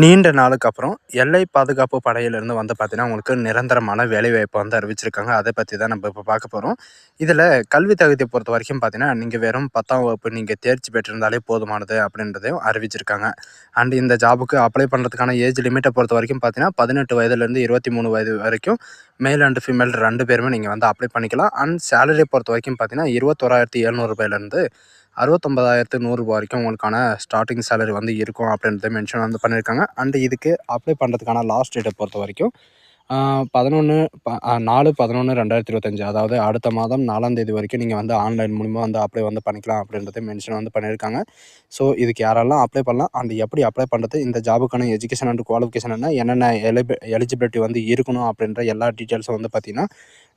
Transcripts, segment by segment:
நீண்ட நாளுக்கு அப்புறம் எல்லை பாதுகாப்பு படையிலிருந்து வந்து பார்த்தீங்கன்னா, உங்களுக்கு நிரந்தரமான வேலைவாய்ப்பு வந்து அறிவிச்சிருக்காங்க. அத பத்தி தான் நம்ம இப்ப பார்க்க போறோம். இதில கல்வி தகுதிய பொறுத்தவரைக்கும் பார்த்தீங்கன்னா, நீங்க வெறும் 10ஆம் வகுப்பு நீங்க தேர்ச்சி பெற்றிருந்தாலே போதுமானது அப்படின்றதையும் அறிவிச்சிருக்காங்க. அண்ட் இந்த ஜாபுக்கு அப்ளை பண்ணுறதுக்கான ஏஜ் லிமிட்ட பொறுத்தவரைக்கும் பார்த்தீங்கன்னா, 18 வயதிலேருந்து 23 வயது வரைக்கும் மேல் அண்ட் ஃபீமேல் 2 பேருமே நீங்க வந்து அப்ளை பண்ணிக்கலாம். அண்ட் சேலரிய பொறுத்தவரைக்கும் பார்த்தீங்கன்னா, ரூ. 21,700 ரூ. 69,100 வரைக்கும் உங்களுக்கான ஸ்டார்ட்டிங் சேலரி வந்து இருக்கும் அப்படின்றத மென்ஷன் வந்து பண்ணியிருக்காங்க. அண்ட் இதுக்கு அப்ளை பண்ணுறதுக்கான லாஸ்ட் டேட்டை பொறுத்த வரைக்கும் 11 4/11/2025 அதாவது அடுத்த மாதம் 4ஆம் தேதி வரைக்கும் நீங்கள் வந்து ஆன்லைன் மூலிமா வந்து அப்ளை வந்து பண்ணிக்கலாம் அப்படின்றத மென்ஷன் வந்து பண்ணியிருக்காங்க. ஸோ இதுக்கு யாரெல்லாம் அப்ளை பண்ணலாம் அண்ட் எப்படி அப்ளை பண்ணுறது, இந்த ஜாபுக்கான எஜுகேஷன் அண்ட் குவாலிஃபிகேஷன் என்னென்ன எலிஜிபிலிட்டி வந்து இருக்கணும் அப்படின்ற எல்லா டீட்டெயில்ஸும் வந்து பார்த்திங்கன்னா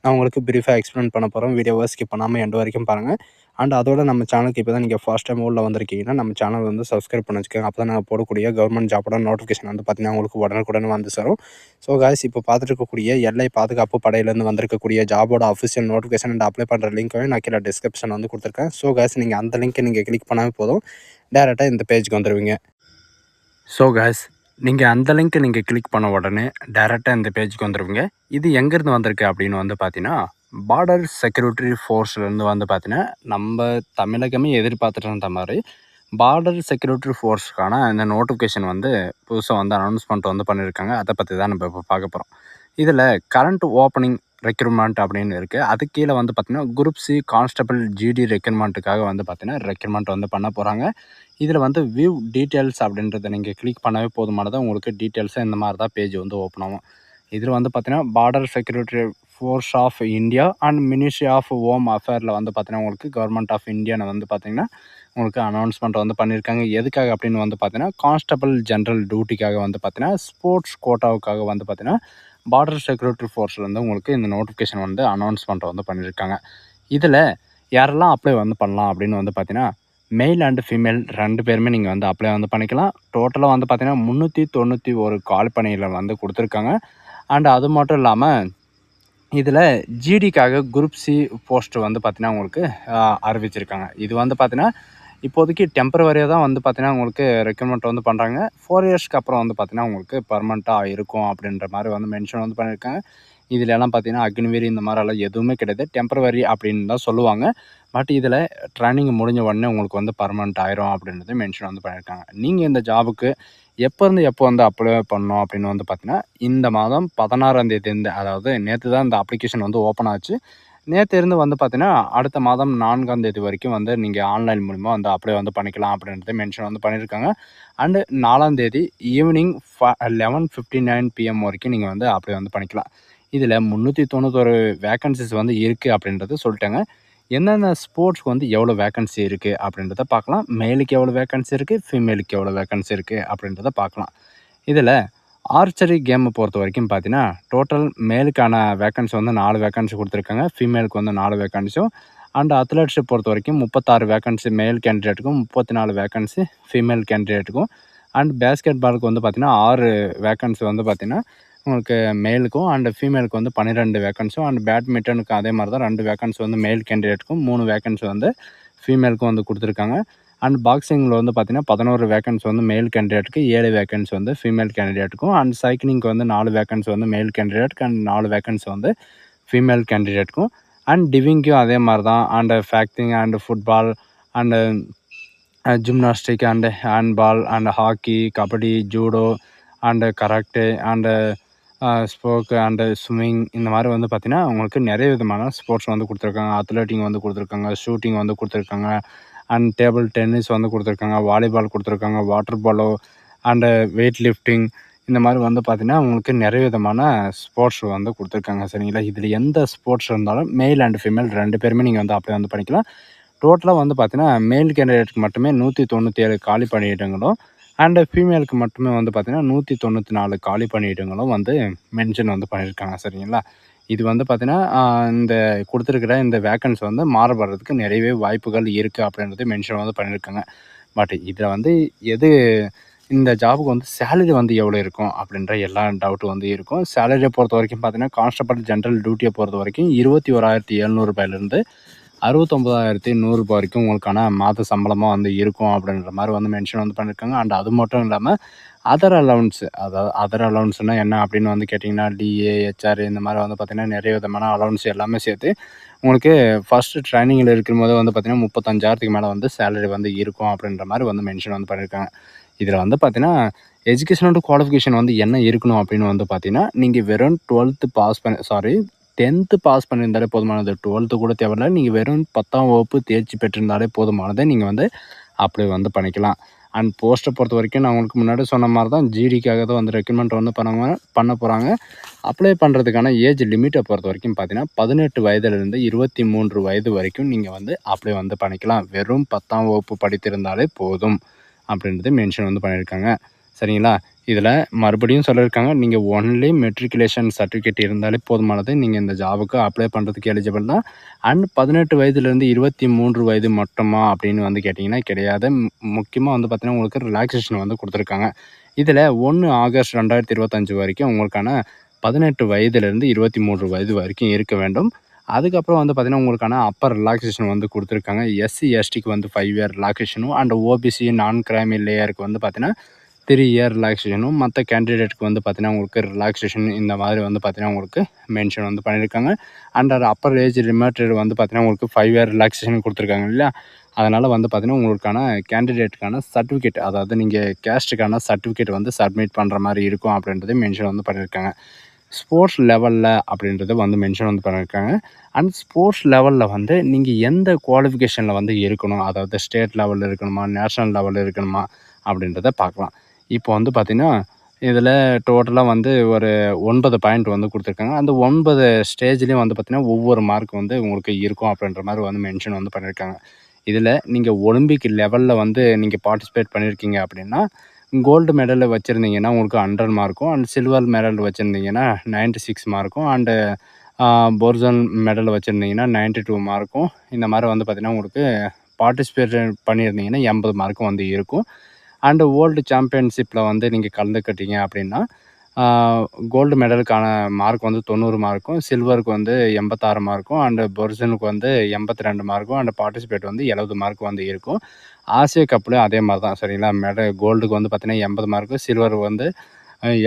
நான் உங்களுக்கு ப்ரீஃபாக எக்ஸ்பிளைன் பண்ண போகிறோம். வீடியோவை ஸ்கிப் பண்ணாமல் எண்டு வரைக்கும் பாருங்கள். அண்ட் அதோட நம்ம சேனலுக்கு இப்போ தான் நீங்கள் ஃபர்ஸ்ட் டைம் உள்ள வந்திருக்கீங்கன்னா நம்ம சேனல் வந்து சப்ஸ்கிரைப் பண்ணி வச்சுக்கோங்க. அப்போ தான் நாங்கள் போடக்கூடிய கவர்மெண்ட் ஜாபோட நோட்டிஃபிகேஷன் வந்து பார்த்திங்கன்னா உங்களுக்கு உடனுக்குடன் வந்து சேரும். ஸோ காய்ஸ், இப்போ பார்த்துட்டு இருக்கக்கூடிய எல்லை பாதுகாப்பு படையிலேருந்து வந்திருக்கக்கூடிய ஜாபோட அஃபிஷியல் நோட்டிஃபிகேஷன் அண்ட் அப்ளை பண்ணுற லிங்க்கையும் நான் கீழே டிஸ்கிரிப்ஷன் வந்து கொடுத்துருக்கேன். ஸோ காய்ஸ், நீங்கள் அந்த லிங்க்கை நீங்கள் கிளிக் பண்ணாமல் போதும், டேரெக்டாக இந்த பேஜுக்கு வந்துடுவீங்க. ஸோ காய்ஸ், நீங்கள் அந்த லிங்க்கை நீங்கள் கிளிக் பண்ண உடனே டேரெக்டாக இந்த பேஜுக்கு வந்துடுவீங்க. இது எங்கேருந்து வந்திருக்கு அப்படின்னு வந்து பார்த்தீங்கன்னா, பார்டர் செக்யூரிட்டி ஃபோர்ஸ்லேருந்து வந்து பார்த்தீங்கன்னா, நம்ம தமிழகமே எதிர்பார்த்துட்டு இருந்த மாதிரி பார்டர் செக்யூரிட்டி ஃபோர்ஸ்க்கான இந்த நோட்டிஃபிகேஷன் வந்து புதுசாக வந்து அனௌன்ஸ்மெண்ட் வந்து பண்ணியிருக்காங்க. அதை பற்றி தான் நம்ம இப்போ பார்க்க போகிறோம். இதில் கரண்ட் ஓப்பனிங் ரெக்ரூட்மெண்ட் அப்படின்னு இருக்குது. அது கீழே வந்து பார்த்திங்கன்னா குரூப் சி கான்ஸ்டபிள் ஜிடி ரெக்ரூட்மெண்ட்டுக்காக வந்து பார்த்திங்கன்னா ரெக்ரூட்மெண்ட் வந்து பண்ண போகிறாங்க. இதில் வந்து வியூ டீட்டெயில்ஸ் அப்படின்றத நீங்கள் கிளிக் பண்ணவே போதுமானதாக உங்களுக்கு டீட்டெயில்ஸாக இந்த மாதிரி தான் பேஜ் வந்து ஓப்பன் ஆகும். இதில் வந்து பார்த்திங்கன்னா border security force of India and ministry of home அஃபேரில் வந்து பார்த்திங்கன்னா உங்களுக்கு கவர்மெண்ட் ஆஃப் இந்தியாவில் வந்து பார்த்திங்கன்னா உங்களுக்கு அனௌன்ஸ்மெண்ட் வந்து பண்ணியிருக்காங்க. எதுக்காக அப்படின்னு வந்து பார்த்தீங்கன்னா, கான்ஸ்டபிள் ஜென்ரல் டியூட்டிக்காக வந்து பார்த்தீங்கன்னா, ஸ்போர்ட்ஸ் கோட்டாவுக்காக வந்து பார்த்தீங்கன்னா, பார்டர் செக்யூரிட்டி ஃபோர்ஸ்லேருந்து உங்களுக்கு இந்த நோட்டிஃபிகேஷன் வந்து அனௌன்ஸ்மெண்ட் வந்து பண்ணியிருக்காங்க. இதில் யாரெல்லாம் அப்ளை வந்து பண்ணலாம் அப்படின்னு வந்து பார்த்தீங்கன்னா, மெயில் அண்ட் ஃபீமேல் 2 பேருமே நீங்கள் வந்து அப்ளை வந்து பண்ணிக்கலாம். டோட்டலாக வந்து பார்த்தீங்கன்னா 391 கால் பணியில் வந்து கொடுத்துருக்காங்க. அண்ட் அது மட்டும் இல்லாமல் இதில் ஜிடிக்காக குரூப் சி போஸ்ட்டு வந்து பார்த்தீங்கன்னா உங்களுக்கு அறிவிச்சிருக்காங்க. இது வந்து பார்த்தீங்கன்னா இப்போதைக்கு டெம்பரவரியாக தான் வந்து பார்த்தீங்கன்னா உங்களுக்கு ரெக்ரூட்மெண்ட் வந்து பண்ணுறாங்க. 4 இயர்ஸ்க்கு அப்புறம் வந்து பார்த்தீங்கன்னா உங்களுக்கு பர்மனெண்ட்டாக இருக்கும் அப்படின்ற மாதிரி வந்து மென்ஷன் வந்து பண்ணியிருக்காங்க. இதில் எல்லாம் பார்த்தீங்கன்னா அக்னிவேரி இந்த மாதிரிலாம் எதுவுமே கிடையாது. டெம்பரவரி அப்படின்னு தான் சொல்லுவாங்க. பட் இதில் ட்ரைனிங் முடிஞ்ச உடனே உங்களுக்கு வந்து பர்மனெண்ட் ஆயிரும் அப்படின்றது மென்ஷன் வந்து பண்ணியிருக்காங்க. நீங்கள் இந்த ஜாபுக்கு எப்போ வந்து அப்ளை பண்ணணும் அப்படின்னு வந்து பார்த்தீங்கன்னா, இந்த மாதம் 16ஆம் தேதியிலேருந்து, அதாவது நேற்று தான் இந்த அப்ளிகேஷன் வந்து ஓப்பன் ஆச்சு. நேற்று இருந்து வந்து பார்த்தீங்கன்னா, அடுத்த மாதம் 4ஆம் தேதி வரைக்கும் வந்து நீங்கள் ஆன்லைன் மூலிமா வந்து அப்ளை வந்து பண்ணிக்கலாம் அப்படின்றத மென்ஷன் வந்து பண்ணியிருக்காங்க. அண்டு 4ஆம் தேதி ஈவினிங் 11:59 PM வரைக்கும் நீங்கள் வந்து அப்ளை வந்து பண்ணிக்கலாம். இதில் 391 வேக்கன்சிஸ் வந்து இருக்குது அப்படின்றத சொல்லிட்டாங்க. என்னென்ன ஸ்போர்ட்ஸ்க்கு வந்து எவ்வளோ வேக்கன்சி இருக்குது அப்படின்றத பார்க்கலாம். மேலுக்கு எவ்வளோ வேக்கன்சி இருக்குது, ஃபீமேலுக்கு எவ்வளோ வேக்கன்சி இருக்குது அப்படின்றத பார்க்கலாம். இதில் ஆர்ச்சரி கேமை பொறுத்த வரைக்கும் பார்த்தீங்கன்னா, டோட்டல் மேலுக்கான வேக்கன்சி வந்து 4 வேக்கன்சி கொடுத்துருக்காங்க. ஃபீமேலுக்கு வந்து 4 வேக்கன்சியும் அண்ட் அத்லெட்ஸை பொறுத்த வரைக்கும் 36 வேக்கன்சி மேல் கேண்டிடேட்டுக்கும், 34 வேக்கன்சி ஃபீமேல் கேண்டிடேட்டுக்கும். அண்ட் பேஸ்கெட் பாலுக்கு வந்து பார்த்திங்கன்னா 6 வேக்கன்சி வந்து பார்த்திங்கன்னா உங்களுக்கு மேலுக்கும் அண்ட் ஃபீமேலுக்கு வந்து 12 வேக்கன்ஸும். அண்ட் பேட்மிண்டனுக்கு அதே மாதிரி தான் 2 வேக்கன்சி வந்து மேல் கேண்டிடேட்டுக்கும், 3 வேக்கன்சி வந்து ஃபீமேலுக்கும் வந்து கொடுத்துருக்காங்க. அண்ட் பாக்ஸிங்கில் வந்து பார்த்திங்கன்னா 11 வேக்கன்சி வந்து மேல் கேண்டிடேட்டுக்கு, 7 வேக்கன்சி வந்து ஃபீமேல் கேண்டிடேட்டுக்கும். அண்ட் சைக்கிளிங்க்கு வந்து 4 வேக்கன்சி வந்து மேல் கேண்டிடேட்டுக்கு அண்ட் 4 வேக்கன்சி வந்து ஃபீமேல் கேண்டிடேட்டுக்கும். அண்ட் டிவிங்க்கும் அதே மாதிரி தான். அண்ட் ஃபேக்டிங் and football and gymnastic and handball and hockey, kabaddi, judo and karate and sports and swimming இந்த மாதிரி வந்து பார்த்திங்கன்னா உங்களுக்கு நிறைய விதமான ஸ்போர்ட்ஸ் வந்து கொடுத்துருக்காங்க. அத்லெட்டிங் வந்து கொடுத்துருக்காங்க, ஷூட்டிங் வந்து கொடுத்துருக்காங்க, அண்ட் டேபிள் டென்னிஸ் வந்து கொடுத்துருக்காங்க, வாலிபால் கொடுத்துருக்காங்க, water polo and weight lifting இந்த மாதிரி வந்து பார்த்திங்கன்னா உங்களுக்கு நிறைய விதமான ஸ்போர்ட்ஸ் வந்து கொடுத்துருக்காங்க. சரிங்களா? இதில் எந்த ஸ்போர்ட்ஸ் இருந்தாலும் மேல் அண்ட் ஃபீமேல் 2 பேருமே நீங்கள் வந்து அப்ளை வந்து பண்ணிக்கலாம். டோட்டலாக வந்து பார்த்திங்கன்னா மேல் கேண்டிடேட்டுக்கு மட்டுமே 197 காலி பணியிடங்களும் அண்டு ஃபீமேலுக்கு மட்டுமே வந்து பார்த்திங்கன்னா 194 காலி பணியிடங்களும் வந்து மென்ஷன் வந்து பண்ணியிருக்காங்க. சரிங்களா? இது வந்து பார்த்திங்கன்னா இந்த கொடுத்துருக்கிற இந்த வேக்கன்சி வந்து மாறுபடுறதுக்கு நிறையவே வாய்ப்புகள் இருக்குது அப்படின்றது மென்ஷன் வந்து பண்ணியிருக்காங்க. பட் இதில் வந்து எது இந்த ஜாபுக்கு வந்து சேலரி வந்து எவ்வளோ இருக்கும் அப்படின்ற எல்லா டவுட்டும் வந்து இருக்கும். சேலரியை பொறுத்த வரைக்கும் பார்த்திங்கன்னா கான்ஸ்டபிள் ஜென்ரல் டியூட்டியை பொறுத்த வரைக்கும் 21,700 69,100 வரைக்கும் உங்களுக்கான மாத சம்பளமாக வந்து இருக்கும் அப்படின்ற மாதிரி வந்து மென்ஷன் வந்து பண்ணியிருக்காங்க. அண்ட் அது மட்டும் இல்லாமல் அதர் அலவன்ஸு, அதாவது அதர் அலவன்ஸ்னால் என்ன அப்படின்னு வந்து கேட்டிங்கன்னா, டிஏ, ஹெச்ஆர் இந்த மாதிரி வந்து பார்த்திங்கன்னா நிறைய விதமான அலவன்ஸ் எல்லாமே சேர்த்து உங்களுக்கு ஃபஸ்ட்டு ட்ரைனிங்கில் இருக்கும்போது வந்து பார்த்திங்கன்னா 35,000க்கு மேலே வந்து சேலரி வந்து இருக்கும் அப்படின்ற மாதிரி வந்து மென்ஷன் வந்து பண்ணியிருக்காங்க. இதில் வந்து பார்த்திங்கன்னா எஜுகேஷன் அண்ட் குவாலிஃபிகேஷன் வந்து என்ன இருக்கணும் அப்படின்னு வந்து பார்த்திங்கன்னா, நீங்கள் வெறும் 10th பாஸ் பண்ணியிருந்தாலே போதுமானது. 12th கூட தேவையில்ல. நீங்கள் வெறும் 10ஆம் வகுப்பு தேர்ச்சி பெற்றிருந்தாலே போதுமானது. நீங்கள் வந்து அப்ளை வந்து பண்ணிக்கலாம். அண்ட் போஸ்ட்டை பொறுத்த வரைக்கும் நான் உங்களுக்கு முன்னாடி சொன்ன மாதிரி தான் ஜிடிக்காக தான் வந்து ரெக்ரூட்மெண்ட் வந்து பண்ண போகிறாங்க. அப்ளை பண்ணுறதுக்கான ஏஜ் லிமிட்டை பொறுத்த வரைக்கும் பார்த்தீங்கன்னா 18 வயதிலிருந்து 23 வயது வரைக்கும் நீங்கள் வந்து அப்ளை வந்து பண்ணிக்கலாம். வெறும் 10ஆம் வகுப்பு படித்திருந்தாலே போதும் அப்படின்றது மென்ஷன் வந்து பண்ணியிருக்காங்க. சரிங்களா? இதில் மறுபடியும் சொல்லியிருக்காங்க, நீங்கள் ஒன்லி மெட்ரிகுலேஷன் சர்டிஃபிகேட் இருந்தாலே போதுமானது. நீங்கள் இந்த ஜாபுக்கு அப்ளை பண்ணுறதுக்கு எலிஜிபிள் தான். அண்ட் 18 வயதுலேருந்து 23 வயது மட்டுமா அப்படின்னு வந்து கேட்டிங்கன்னா கிடையாது. முக்கியமாக வந்து பார்த்திங்கன்னா உங்களுக்கு ரிலாக்ஸேஷன் வந்து கொடுத்துருக்காங்க. இதில் 1 ஆகஸ்ட் 2025 வரைக்கும் உங்களுக்கான 18 வயதுலேருந்து 23 வயது வரைக்கும் இருக்க வேண்டும். அதுக்கப்புறம் வந்து பார்த்திங்கன்னா உங்களுக்கான அப்பர் ரிலாக்ஸேஷன் வந்து கொடுத்துருக்காங்க. எஸ்சி, எஸ்டிக்கு வந்து 5 இயர் ரிலாக்ஸேஷனும் அண்ட் ஓபிசி நான் கிரைமி லேயருக்கு வந்து பார்த்திங்கன்னா 3 இயர் ரிலாக்ஸேஷனும், மற்ற கேண்டிடேட்டுக்கு வந்து பார்த்திங்கன்னா உங்களுக்கு ரிலாக்ஸேஷன் இந்த மாதிரி வந்து பார்த்திங்கன்னா உங்களுக்கு மென்ஷன் வந்து பண்ணியிருக்காங்க. அண்ட் அப்பர் ஏஜ் லிமிட்டட் வந்து பார்த்திங்கன்னா உங்களுக்கு 5 இயர் ரிலாக்ஸேஷன் கொடுத்துருக்காங்க இல்லையா? அதனால் வந்து பார்த்திங்கன்னா உங்களுக்கான கேண்டிடேட்டுக்கான சர்டிஃபிகேட், அதாவது நீங்கள் கேஸ்ட்டுக்கான சர்டிஃபிகேட் வந்து சப்மிட் பண்ணுற மாதிரி இருக்கும் அப்படின்றது மென்ஷன் வந்து பண்ணியிருக்காங்க. ஸ்போர்ட்ஸ் லெவலில் அப்படின்றது வந்து மென்ஷன் வந்து பண்ணியிருக்காங்க. அண்ட் ஸ்போர்ட்ஸ் லெவலில் வந்து நீங்கள் எந்த குவாலிஃபிகேஷனில் வந்து இருக்கணும், அதாவது ஸ்டேட் லெவலில் இருக்கணுமா, நேஷ்னல் லெவலில் இருக்கணுமா அப்படின்றத பார்க்கலாம். இப்போ வந்து பார்த்திங்கன்னா இதில் டோட்டலாக வந்து ஒரு 9 பாயிண்ட் வந்து கொடுத்துருக்காங்க. அந்த 9 ஸ்டேஜ்லேயும் வந்து பார்த்திங்கன்னா ஒவ்வொரு மார்க் வந்து உங்களுக்கு இருக்கும் அப்படின்ற மாதிரி வந்து மென்ஷன் வந்து பண்ணியிருக்காங்க. இதில் நீங்கள் ஒலிம்பிக் லெவலில் வந்து நீங்கள் பார்ட்டிசிபேட் பண்ணியிருக்கீங்க அப்படின்னா கோல்டு மெடல் வச்சுருந்தீங்கன்னா உங்களுக்கு 100 மார்க்கும், அண்ட் சில்வர் மெடல் வச்சுருந்தீங்கன்னா 96 மார்க்கும், அண்டு பொர்சன் மெடல் வச்சுருந்தீங்கன்னா 92 மார்க்கும், இந்த மாதிரி வந்து பார்த்திங்கன்னா உங்களுக்கு பார்ட்டிசிபேட் பண்ணியிருந்தீங்கன்னா 80 மார்க்கும் வந்து இருக்கும். அண்டு வேர்ல்டு சாம்பியன்ஷிப்பில் வந்து நீங்கள் கலந்துக்கிட்டீங்க அப்படின்னா கோல்டு மெடலுக்கான மார்க் வந்து 90 மார்க்கும், சில்வருக்கு வந்து 86 மார்க்கும், அண்டு பொர்சனுக்கு வந்து 82 மார்க்கும், அண்டு பார்ட்டிசிபேட் வந்து 70 மார்க் வந்து இருக்கும். ஆசிய கப்லேயும் அதே மாதிரி தான். சரிங்களா? கோல்டுக்கு வந்து பார்த்திங்கன்னா 80 மார்க்கு, சில்வர் வந்து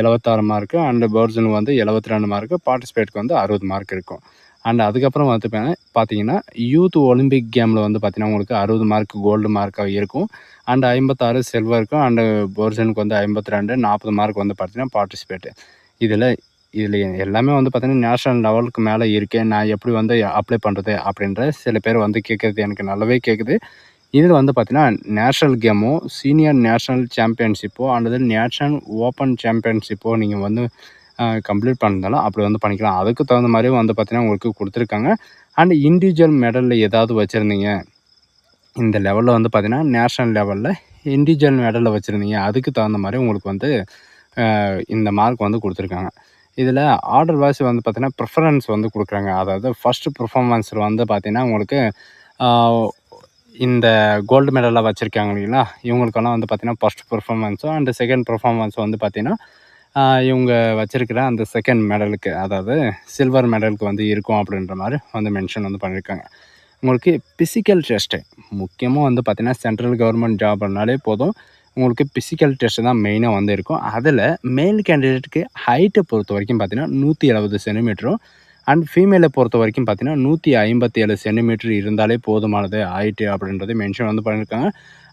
76 மார்க்கு, அண்டு பொர்சனுக்கு வந்து 72 மார்க்கு, பார்ட்டிசிபேட்டுக்கு வந்து 60 மார்க் இருக்கும். அண்ட் அதுக்கப்புறம் வந்து பார்த்தீங்கன்னா யூத் ஒலிம்பிக் கேமில் வந்து பார்த்திங்கன்னா உங்களுக்கு 60 மார்க் கோல்டு மார்க்காக இருக்கும். அண்ட் 56 சில்வருக்கும், அண்டு பொர்சனுக்கு வந்து 52, 40 மார்க் வந்து பார்த்திங்கன்னா பார்ட்டிசிபேட்டு. இதில் எல்லாமே வந்து பார்த்திங்கன்னா நேஷ்னல் லெவலுக்கு மேலே இருக்கேன், நான் எப்படி வந்து அப்ளை பண்ணுறது அப்படின்ற சில பேர் வந்து கேட்குறது எனக்கு நல்லாவே கேட்குது. இதில் வந்து பார்த்திங்கன்னா நேஷ்னல் கேமோ, சீனியர் நேஷ்னல் சாம்பியன்ஷிப்போ அல்லது நேஷ்னல் ஓப்பன் சாம்பியன்ஷிப்போ நீங்கள் வந்து கம்ப்ளீட் பண்ணியிருந்தாலும் அப்படி வந்து பண்ணிக்கலாம். அதுக்கு தகுந்த மாதிரியும் வந்து பார்த்திங்கன்னா உங்களுக்கு கொடுத்துருக்காங்க. அண்ட் இண்டிவிஜுவல் மெடலில் ஏதாவது வச்சுருந்தீங்க, இந்த லெவலில் வந்து பார்த்திங்கன்னா நேஷ்னல் லெவலில் இண்டிவிஜுவல் மெடலில் வச்சுருந்தீங்க, அதுக்கு தகுந்த மாதிரி உங்களுக்கு வந்து இந்த மார்க் வந்து கொடுத்துருக்காங்க. இதில் ஆர்டர் வைஸ் வந்து பார்த்திங்கன்னா ப்ரிஃபரன்ஸ் வந்து கொடுக்குறாங்க. அதாவது ஃபஸ்ட்டு பெர்ஃபார்மன்ஸில் வந்து பார்த்திங்கன்னா உங்களுக்கு இந்த கோல்டு மெடலில் வச்சுருக்காங்க இல்லைங்களா, இவங்களுக்கெல்லாம் வந்து பார்த்திங்கன்னா ஃபஸ்ட் பெர்ஃபார்மன்ஸும் அண்டு செகண்ட் பெர்ஃபார்மன்ஸ் வந்து பார்த்திங்கன்னா இவங்க வச்சுருக்கிற அந்த செகண்ட் மெடலுக்கு, அதாவது சில்வர் மெடலுக்கு வந்து இருக்கும் அப்படின்ற மாதிரி வந்து மென்ஷன் வந்து பண்ணியிருக்காங்க. உங்களுக்கு பிசிக்கல் டெஸ்ட்டு முக்கியமாக வந்து பார்த்திங்கன்னா சென்ட்ரல் கவர்மெண்ட் ஜாப்னாலே போதும், உங்களுக்கு பிசிக்கல் டெஸ்ட்டு தான் மெயினாக வந்து இருக்கும். அதில் மேல் கேண்டிடேட்டுக்கு ஹைட்டை பொறுத்த வரைக்கும் பார்த்திங்கன்னா 170 சென்டிமீட்டரும், அண்ட் ஃபீமேலை பொறுத்த வரைக்கும் பார்த்திங்கன்னா 157 சென்டிமீட்டர் இருந்தாலே போதுமானது ஹைட்டு அப்படின்றது மென்ஷன் வந்து பண்ணியிருக்காங்க.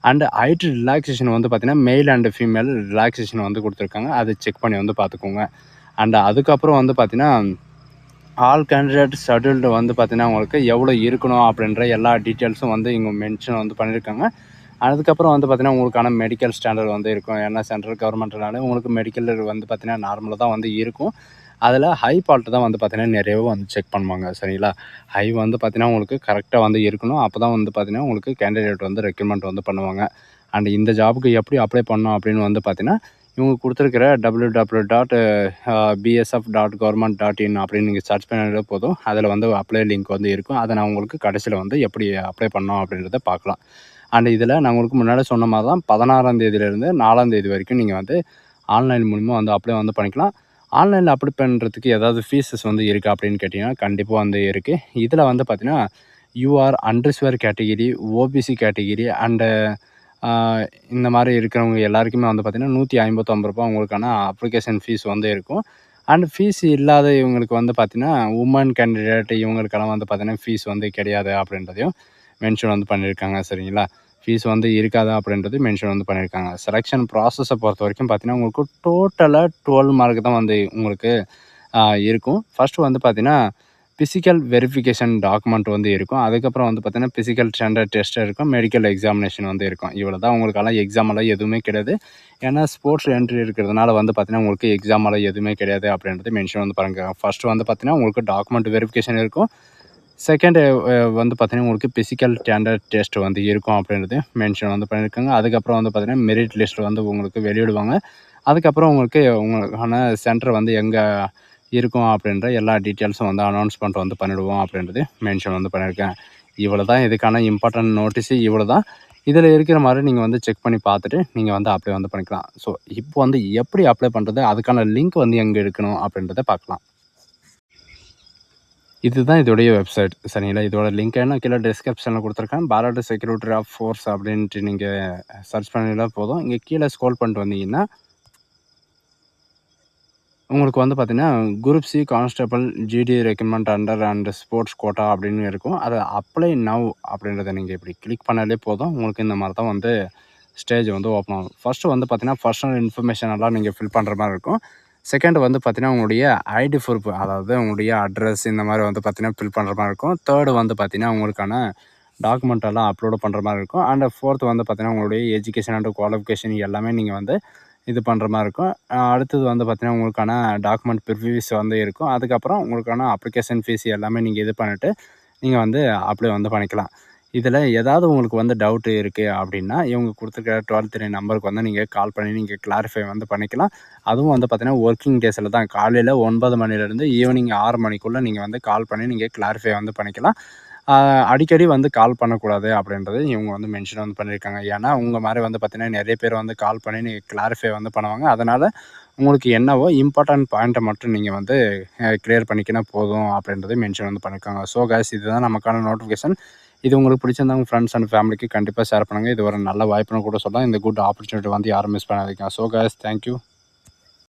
அண்ட் ஹைட் ரிலாக்ஸேஷன் வந்து பார்த்திங்கன்னா மேல் அண்டு ஃபீமேல் ரிலாக்ஸேஷன் வந்து கொடுத்துருக்காங்க. அதை செக் பண்ணி வந்து பார்த்துக்கோங்க. அண்ட் அதுக்கப்புறம் வந்து பார்த்திங்கன்னா ஆல் கேண்டிடேட் ஷெட்யூல்டு வந்து பார்த்திங்கன்னா உங்களுக்கு எவ்வளோ இருக்கணும் அப்படின்ற எல்லா டீட்டெயில்ஸும் வந்து இங்கே மென்ஷன் வந்து பண்ணியிருக்காங்க. அதுக்கப்புறம் வந்து பார்த்திங்கன்னா உங்களுக்கான மெடிக்கல் ஸ்டாண்டர்ட் வந்து இருக்கும். ஏன்னா சென்ட்ரல் கவர்மெண்ட்னாலே உங்களுக்கு மெடிக்கல் வந்து பார்த்திங்கன்னா நார்மலாக தான் வந்து இருக்கும். அதில் ஹை ஃபால்ட்டு தான் வந்து பார்த்திங்கன்னா நிறையவே வந்து செக் பண்ணுவாங்க. சரிங்களா? ஹை வந்து பார்த்திங்கன்னா உங்களுக்கு கரெக்டாக வந்து இருக்கணும். அப்போ தான் வந்து பார்த்திங்கன்னா உங்களுக்கு கேண்டிடேட் வந்து ரெக்ரூட்மெண்ட் வந்து பண்ணுவாங்க. அண்ட் இந்த ஜாபுக்கு எப்படி அப்ளை பண்ணணும் அப்படின்னு வந்து பார்த்திங்கன்னா இவங்க கொடுத்துருக்கிற www.bsf.government.in அப்படின்னு நீங்கள் சர்ச் பண்ணிட போதும். அதில் வந்து அப்ளை லிங்க் வந்து இருக்கும். அதை நான் உங்களுக்கு கடைசியில் வந்து எப்படி அப்ளை பண்ணோம் அப்படின்றத பார்க்கலாம். அண்ட் இதில் நான் உங்களுக்கு முன்னாடி சொன்ன மாதிரி தான் 16ஆம் தேதியிலேருந்து 4ஆம் தேதி வரைக்கும் நீங்கள் வந்து ஆன்லைன் மூலிமா வந்து அப்ளை வந்து பண்ணிக்கலாம். ஆன்லைனில் அப்ளை பண்ணுறதுக்கு ஏதாவது ஃபீஸஸ் வந்து இருக்கா அப்படின்னு கேட்டிங்கன்னா கண்டிப்பாக வந்து இருக்குது. இதில் வந்து பார்த்திங்கன்னா UR unreserved category, OBC category, and இந்த மாதிரி இருக்கிறவங்க எல்லாருக்குமே வந்து பார்த்திங்கன்னா ரூ. 159 உங்களுக்கான அப்ளிகேஷன் ஃபீஸ் வந்து இருக்கும். அண்ட் ஃபீஸ் இல்லாத இவங்களுக்கு வந்து பார்த்திங்கன்னா உமன் கேண்டிடேட் இவங்களுக்கெல்லாம் வந்து பார்த்திங்கன்னா ஃபீஸ் வந்து கிடையாது அப்படின்றதையும் மென்ஷன் வந்து பண்ணியிருக்காங்க. சரிங்களா? ஃபீஸ் வந்து இருக்காதா அப்படின்றது மென்ஷன் வந்து பண்ணியிருக்காங்க. செலெக்ஷன் ப்ராசஸை பொறுத்த வரைக்கும் பார்த்திங்கன்னா உங்களுக்கு டோட்டலாக 12 மார்க் தான் வந்து உங்களுக்கு இருக்கும். ஃபஸ்ட்டு வந்து பார்த்திங்கன்னா ஃபிசிக்கல் வெரிஃபிகேஷன் டாக்குமெண்ட் வந்து இருக்கும். அதுக்கப்புறம் வந்து பார்த்திங்கன்னா ஃபிசிக்கல் ஸ்டாண்டர்ட் டெஸ்ட் இருக்கும். மெடிக்கல் எக்ஸாமினேஷன் வந்து இருக்கும். இவ்வளோ தான் உங்களுக்கெல்லாம் எக்ஸாமெல்லாம் எதுவுமே கிடையாது. ஏன்னா ஸ்போர்ட்ஸ் என்ட்ரி இருக்கிறதுனால வந்து பார்த்திங்கன்னா உங்களுக்கு எக்ஸாமெல்லாம் எதுவுமே கிடையாது அப்படின்றது மென்ஷன் வந்து பாருங்க. ஃபஸ்ட்டு வந்து பார்த்திங்கன்னா உங்களுக்கு டாக்குமெண்ட் வெரிஃபிகேஷன் இருக்கும். செகண்டு வந்து பார்த்திங்கன்னா உங்களுக்கு ஃபிசிக்கல் ஸ்டாண்டர்ட் டெஸ்ட் வந்து இருக்கும் அப்படின்றது மென்ஷன் வந்து பண்ணியிருக்காங்க. அதுக்கப்புறம் வந்து பார்த்திங்கன்னா மெரிட் லிஸ்ட் வந்து உங்களுக்கு வெளியிடுவாங்க. அதுக்கப்புறம் உங்களுக்கான சென்டர் வந்து எங்கே இருக்கும் அப்படின்ற எல்லா டீட்டெயில்ஸும் வந்து அனௌன்ஸ்மெண்ட் வந்து பண்ணிவிடுவோம் அப்படின்றது மென்ஷன் வந்து பண்ணியிருக்கேன். இவ்வளோ தான் இதுக்கான இம்பார்ட்டன்ட் நோட்டீஸு இவ்வளோ தான். இதில் இருக்கிற மாதிரி நீங்கள் வந்து செக் பண்ணி பார்த்துட்டு நீங்கள் வந்து அப்ளை வந்து பண்ணிக்கலாம். ஸோ இப்போ வந்து எப்படி அப்ளை பண்ணுறது, அதுக்கான லிங்க் வந்து எங்கே எடுக்கணும் அப்படின்றத பார்க்கலாம். இதுதான் இதோடைய வெப்சைட். சரிங்களா? இதோட லிங்க் நான் கீழே டிஸ்கிரிப்ஷனில் கொடுத்துருக்கேன். பாராட்டு செக்யூரிட்டி ஆஃப் ஃபோர்ஸ் அப்படின்ட்டு நீங்கள் சர்ச் பண்ணினா போதும். இங்கே கீழே ஸ்க்ரோல் பண்ணிட்டு வந்தீங்கன்னா உங்களுக்கு வந்து பார்த்தீங்கன்னா, group C constable GD recruitment and sports quota அப்படின்னு இருக்கும். அதை அப்ளை நவ் அப்படின்றத நீங்கள் இப்படி கிளிக் பண்ணாலே போதும். உங்களுக்கு இந்த மாதிரி தான் வந்து ஸ்டேஜ் வந்து ஓப்பன் ஆகும். ஃபஸ்ட்டு வந்து பார்த்தீங்கன்னா, பர்சனல் இன்ஃபர்மேஷன் எல்லாம் நீங்கள் ஃபில் பண்ணுற மாதிரி இருக்கும். செகண்ட் வந்து பார்த்தீங்கன்னா, உங்களுடைய ஐடி ப்ரூஃப், அதாவது உங்களுடைய அட்ரஸ் இந்த மாதிரி வந்து பார்த்தீங்கன்னா ஃபில் பண்ணுற மாதிரி இருக்கும். தேர்டு வந்து பார்த்தீங்கன்னா, உங்களுக்கான டாக்குமெண்ட் எல்லாம் அப்லோடு பண்ணுற மாதிரி இருக்கும். அண்ட் ஃபோர்த்து வந்து பார்த்தீங்கன்னா, உங்களுடைய எஜுகேஷன் அண்ட் குவாலிஃபிகேஷன் எல்லாமே நீங்கள் வந்து இது பண்ணுற மாதிரி இருக்கும். அடுத்தது வந்து பார்த்திங்கன்னா உங்களுக்கான டாக்குமெண்ட் ப்ரிவியூஸ் வந்து இருக்கும். அதுக்கப்புறம் உங்களுக்கான அப்ளிகேஷன் ஃபீஸ் எல்லாமே நீங்கள் இது பண்ணிவிட்டு நீங்கள் வந்து அப்ளை வந்து பண்ணிக்கலாம். இதில் ஏதாவது உங்களுக்கு வந்து டவுட்டு இருக்குது அப்படின்னா இவங்க கொடுத்துருக்க 12 நம்பருக்கு வந்து நீங்கள் கால் பண்ணி நீங்கள் கிளாரிஃபை வந்து பண்ணிக்கலாம். அதுவும் வந்து பார்த்திங்கன்னா ஒர்க்கிங் டேஸில் தான் காலையில் 9 மணிலேருந்து ஈவினிங் 6 மணிக்குள்ளே நீங்கள் வந்து கால் பண்ணி நீங்கள் கிளாரிஃபை வந்து பண்ணிக்கலாம். அடிக்கடி வந்து கால் பண்ணக்கூடாது அப்படின்றது இவங்க வந்து மென்ஷன் வந்து பண்ணியிருக்காங்க. ஏன்னா உங்கள் மாதிரி வந்து பார்த்திங்கன்னா நிறைய பேர் வந்து கால் பண்ணி நீங்கள் கிளாரிஃபை வந்து பண்ணுவாங்க. அதனால் உங்களுக்கு என்னவோ இம்பார்ட்டன்ட் பாயிண்ட்டை மட்டும் நீங்கள் வந்து கிளியர் பண்ணிக்கினா போதும் அப்படின்றது மென்ஷன் வந்து பண்ணியிருக்காங்க. ஸோ கைஸ், இதுதான் நமக்கான நோட்டிஃபிகேஷன். இது உங்களுக்கு பிடிச்சிருந்தா உங்கள் ஃப்ரெண்ட்ஸ் அண்ட் ஃபேமிலிக்கு கண்டிப்பாக ஷேர் பண்ணுங்கள். இது ஒரு நல்ல வாய்ப்புன்னு கூட சொல்லலாம். இந்த குட் ஆப்பர்ச்சுனிட்டி வந்து யாரும் மிஸ் பண்ணாதீங்க. So guys, thank you.